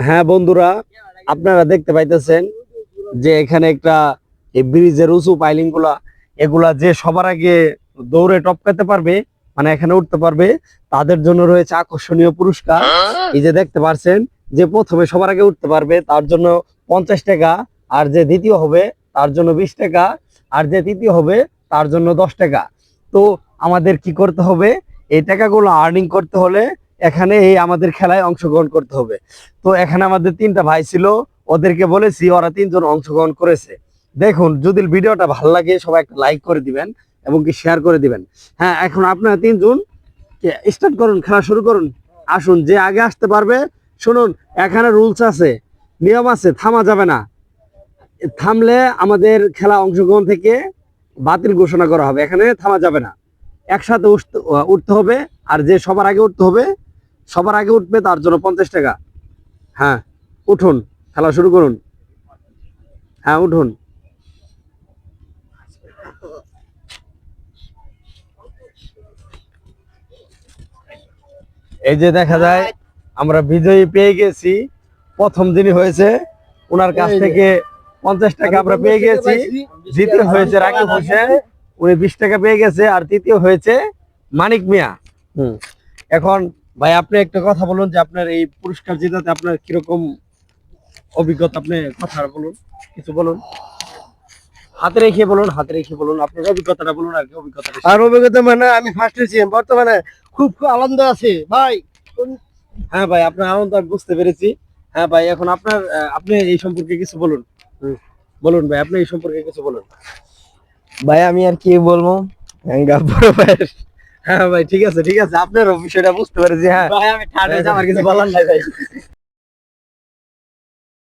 হ্যাঁ বন্ধুরা, আপনারা দেখতে পাইতেছেন যে এখানে একটা এই ব্রিজের উঁচু পাইলিং গুলা এগুলা যে সবার আগে দৌড়ে টপকাতে পারবে, মানে এখানে উঠতে পারবে, তাদের জন্য রয়েছে আকর্ষণীয় পুরস্কার। এই যে দেখতে পাচ্ছেন যে প্রথমে সবার আগে উঠতে পারবে তার জন্য 50 টাকা, আর যে দ্বিতীয় হবে তার জন্য 20 টাকা, আর যে তৃতীয় হবে তার জন্য 10 টাকা। তো আমাদের কি করতে হবে? এই টাকাগুলো আর্নিং করতে হলে এখানে এই আমাদের খেলায় অংশগ্রহণ করতে হবে। তো এখানে আমাদের 3টা ভাই ছিল, ওদেরকে বলেছি, ওরা 3জন অংশগ্রহণ করেছে। দেখুন, যদি ভিডিওটা ভালো লাগে সবাই একটা লাইক করে দিবেন এবং কি শেয়ার করে দিবেন। হ্যাঁ, এখন আপনারা 3জন স্টার্ট করুন, খেলা শুরু করুন। আসুন, যে আগে আসতে পারবে। শুনুন, এখানে রুলস আছে, নিয়ম আছে, থামা যাবে না। থামলে আমাদের খেলা অংশগ্রহণ থেকে বাতিল ঘোষণা করা হবে। এখানে থামা যাবে না, একসাথে উঠতে হবে। আর যে সবার আগে উঠতে হবে, সবার আগে উঠবে তার জন্য 50 টাকা। হ্যাঁ, উঠুন, খেলা শুরু করুন। হ্যাঁ, উঠুন। এই যে দেখা যায় আমরা বিজয়ী পেয়ে গেছি। প্রথম যিনি হয়েছে ওনার কাছ থেকে 50 টাকা আমরা পেয়ে গেছি। দ্বিতীয় হয়েছে রাকিব হোসেন, উনি 20 টাকা পেয়ে গেছে। আর তৃতীয় হয়েছে মানিক মিয়া। এখন ভাই, আপনি একটা কথা বলুন যে আপনার এই পুরস্কার জেতাতে আপনার কিরকম অভিজ্ঞতা, আপনি কথা বলুন, কিছু বলুন। হাতে রেখে বলুন, হাতে রেখে বলুন, আপনার অভিজ্ঞতাটা বলুন। আর কি অভিজ্ঞতাটা? আর অভিজ্ঞতা মানে আমি ফার্স্ট হয়েছি, বর্তমানে খুব আনন্দ আছে ভাই। হ্যাঁ ভাই, আপনার আনন্দ আমি বুঝতে পেরেছি। হ্যাঁ ভাই, এখন আপনি এই সম্পর্কে কিছু বলুন। বলুন ভাই, আপনি এই সম্পর্কে কিছু বলুন। ভাই আমি আর কি বলবো, হ্যাঁ ভাই, ঠিক আছে, ঠিক আছে, আপনার বিষয়টা বুঝতে পেরেছি। হ্যাঁ ভাই আমি ঠান্ডা, আমার কিছু বলার নাই ভাই।